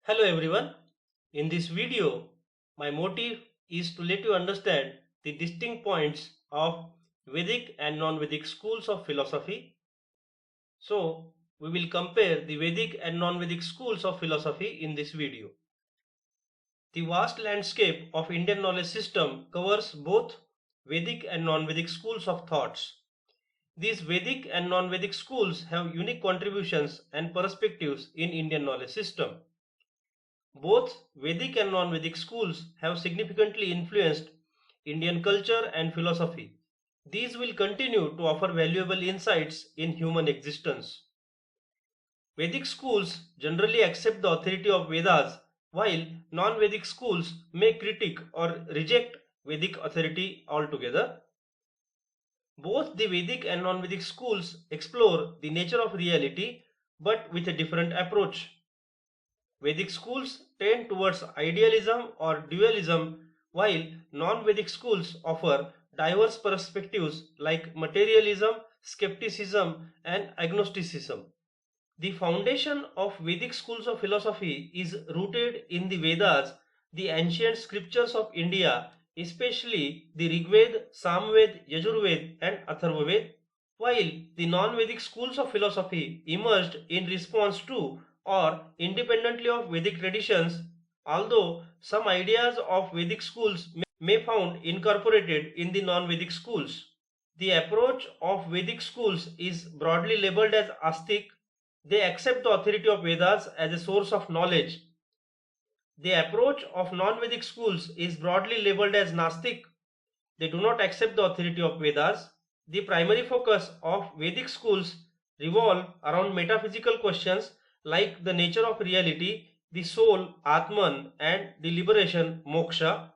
Hello everyone. In this video, my motive is to let you understand the distinct points of Vedic and non-Vedic schools of philosophy. So, we will compare the Vedic and non-Vedic schools of philosophy in this video. The vast landscape of Indian knowledge system covers both Vedic and non-Vedic schools of thoughts. These Vedic and non-Vedic schools have unique contributions and perspectives in Indian knowledge system. Both Vedic and non-Vedic schools have significantly influenced Indian culture and philosophy. These will continue to offer valuable insights in human existence. Vedic schools generally accept the authority of Vedas, while non-Vedic schools may critique or reject Vedic authority altogether. Both the Vedic and non-Vedic schools explore the nature of reality, but with a different approach. Vedic schools tend towards idealism or dualism, while non-Vedic schools offer diverse perspectives like materialism, skepticism, and agnosticism. The foundation of Vedic schools of philosophy is rooted in the Vedas, the ancient scriptures of India, especially the Rigved, Samved, Yajurved, and Atharvaved, while the non-Vedic schools of philosophy emerged in response to or independently of Vedic traditions, although some ideas of Vedic schools may found incorporated in the non-Vedic schools. The approach of Vedic schools is broadly labeled as Astic. They accept the authority of Vedas as a source of knowledge. The approach of non-Vedic schools is broadly labeled as Nastic. They do not accept the authority of Vedas. The primary focus of Vedic schools revolve around metaphysical questions like the nature of reality, the soul, Atman, and the liberation, Moksha,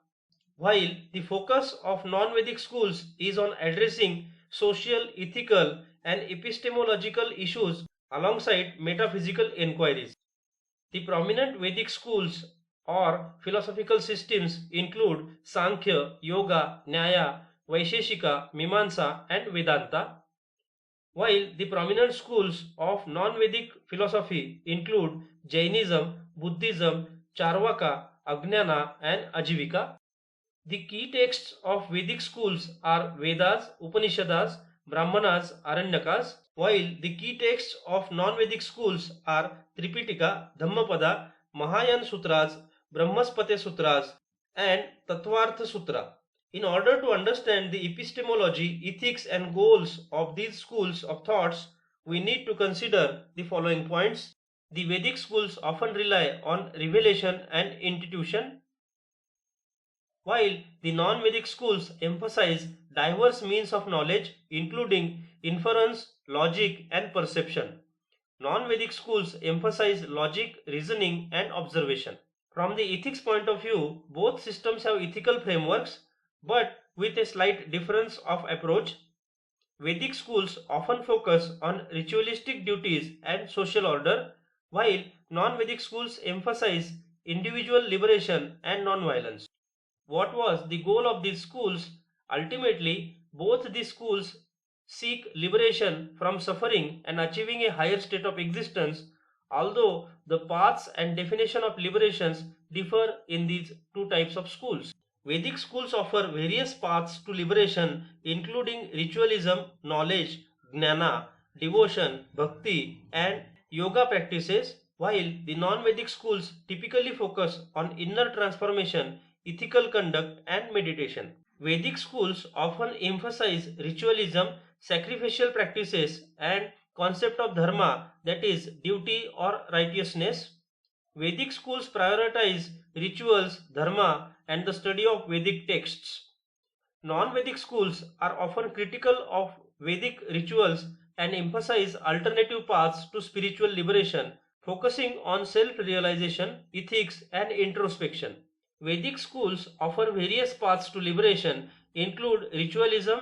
while the focus of non-Vedic schools is on addressing social, ethical, and epistemological issues alongside metaphysical inquiries. The prominent Vedic schools or philosophical systems include Sankhya, Yoga, Nyaya, Vaisheshika, Mimamsa, and Vedanta, while the prominent schools of non-Vedic philosophy include Jainism, Buddhism, Charvaka, Ajnana, and Ajivika. The key texts of Vedic schools are Vedas, Upanishads, Brahmanas, Aranyakas, while the key texts of non-Vedic schools are Tripitaka, Dhammapada, Mahayana Sutras, Brahmaspati Sutras, and Tattvartha Sutra. In order to understand the epistemology, ethics, and goals of these schools of thoughts, we need to consider the following points. The Vedic schools often rely on revelation and intuition, while the non-Vedic schools emphasize diverse means of knowledge, including inference, logic, and perception. Non-Vedic schools emphasize logic, reasoning, and observation. From the ethics point of view, both systems have ethical frameworks, but with a slight difference of approach. Vedic schools often focus on ritualistic duties and social order, while non-Vedic schools emphasize individual liberation and non-violence. What was the goal of these schools? Ultimately, both these schools seek liberation from suffering and achieving a higher state of existence, although the paths and definition of liberations differ in these two types of schools. Vedic schools offer various paths to liberation, including ritualism, knowledge, jnana, devotion, bhakti, and yoga practices, while the non-Vedic schools typically focus on inner transformation, ethical conduct, and meditation. Vedic schools often emphasize ritualism, sacrificial practices, and concept of dharma, that is duty or righteousness. Vedic schools prioritize rituals, dharma, and the study of Vedic texts. Non-Vedic schools are often critical of Vedic rituals and emphasize alternative paths to spiritual liberation, focusing on self-realization, ethics, and introspection. Vedic schools offer various paths to liberation, include ritualism,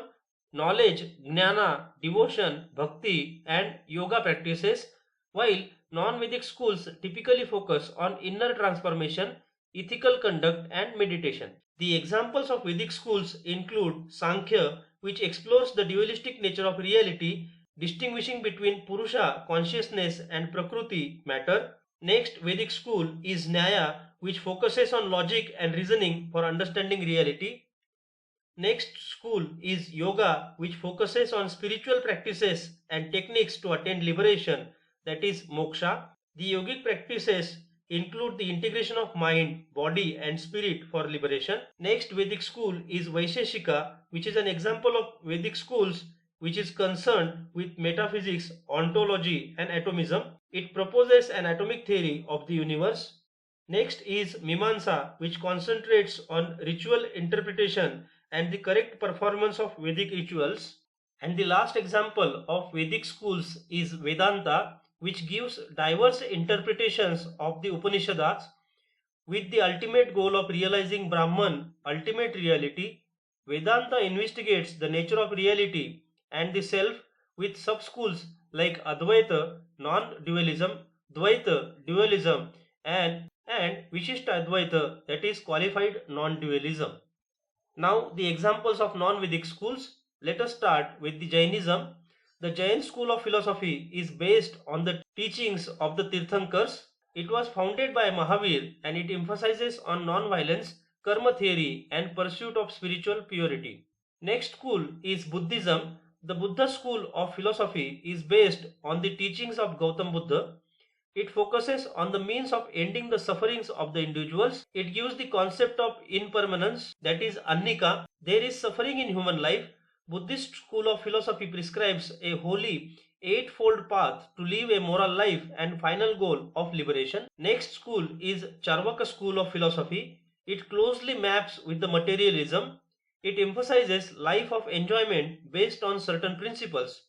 knowledge, jnana, devotion, bhakti, and yoga practices, while non-Vedic schools typically focus on inner transformation, ethical conduct, and meditation. The examples of Vedic schools include Sankhya, which explores the dualistic nature of reality, distinguishing between Purusha, consciousness, and Prakriti, matter. Next Vedic school is Nyaya, which focuses on logic and reasoning for understanding reality. Next school is Yoga, which focuses on spiritual practices and techniques to attain liberation, that is moksha. The yogic practices include the integration of mind, body and spirit for liberation. Next Vedic school is Vaisheshika, which is an example of Vedic schools which is concerned with metaphysics, ontology and atomism. It proposes an atomic theory of the universe. Next is Mimamsa, which concentrates on ritual interpretation and the correct performance of Vedic rituals. And the last example of Vedic schools is Vedanta, which gives diverse interpretations of the Upanishads with the ultimate goal of realizing Brahman, ultimate reality. Vedanta investigates the nature of reality and the self with sub-schools like Advaita, non-dualism, Dvaita, dualism, and Vishishta Advaita, that is qualified non-dualism. Now the examples of non-Vedic schools. Let us start with the Jainism. The Jain school of philosophy is based on the teachings of the Tirthankars. It was founded by Mahavir and it emphasizes on non-violence, karma theory and pursuit of spiritual purity. Next school is Buddhism. The Buddha school of philosophy is based on the teachings of Gautam Buddha. It focuses on the means of ending the sufferings of the individuals. It gives the concept of impermanence, that is Annika. There is suffering in human life. Buddhist school of philosophy prescribes a holy eightfold path to live a moral life and final goal of liberation. Next school is Charvaka school of philosophy. It closely maps with the materialism. It emphasizes life of enjoyment based on certain principles.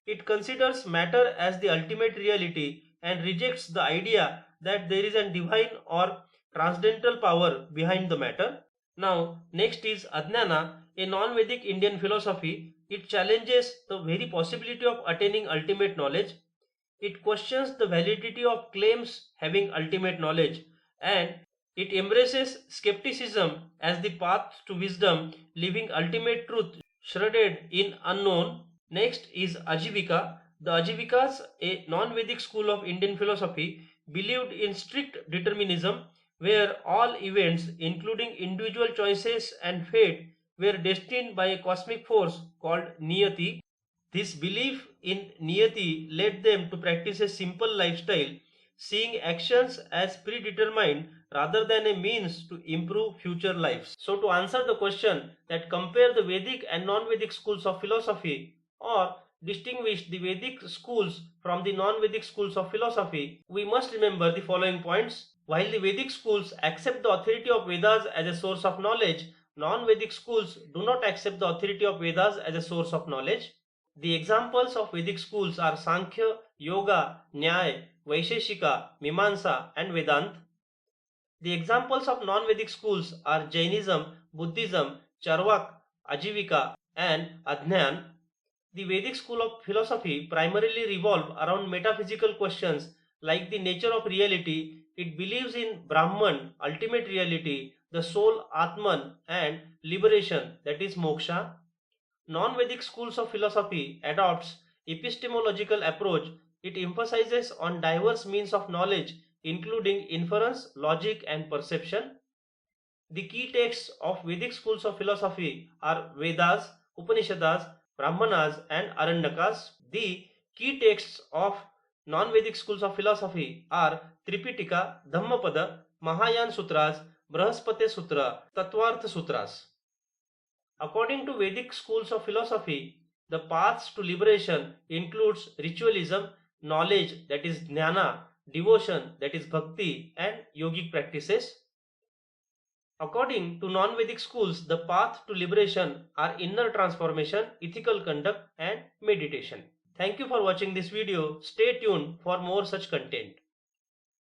It considers matter as the ultimate reality and rejects the idea that there is a divine or transcendental power behind the matter. Now, next is Adnana, a non-Vedic Indian philosophy. It challenges the very possibility of attaining ultimate knowledge. It questions the validity of claims having ultimate knowledge, and it embraces skepticism as the path to wisdom, leaving ultimate truth shrouded in unknown. Next is Ajivika. The Ajivikas, a non-Vedic school of Indian philosophy, believed in strict determinism where all events, including individual choices and fate, were destined by a cosmic force called Niyati. This belief in Niyati led them to practice a simple lifestyle, seeing actions as predetermined rather than a means to improve future lives. So to answer the question that compare the Vedic and non-Vedic schools of philosophy or distinguish the Vedic schools from the non-Vedic schools of philosophy, we must remember the following points. While the Vedic schools accept the authority of Vedas as a source of knowledge, non-Vedic schools do not accept the authority of Vedas as a source of knowledge. The examples of Vedic schools are Sankhya, Yoga, Nyaya, Vaisheshika, Mimamsa and Vedanta. The examples of non-Vedic schools are Jainism, Buddhism, Charvak, Ajivika and Adnyan. The Vedic school of philosophy primarily revolve around metaphysical questions like the nature of reality. It believes in Brahman, ultimate reality, the soul Atman and liberation, that is moksha. Non-Vedic schools of philosophy adopts epistemological approach. It emphasizes on diverse means of knowledge including inference, logic and perception. The key texts of Vedic schools of philosophy are Vedas, Upanishads, Brahmanas and Aranyakas. The key texts of non-Vedic schools of philosophy are Tripitaka, Dhammapada, Mahayana Sutras, Brahaspati Sutra, Tattvartha Sutras. According to Vedic schools of philosophy, the paths to liberation includes ritualism, knowledge, that is jnana, devotion, that is bhakti, and yogic practices. According to non-Vedic schools, the path to liberation are inner transformation, ethical conduct, and meditation. Thank you for watching this video. Stay tuned for more such content.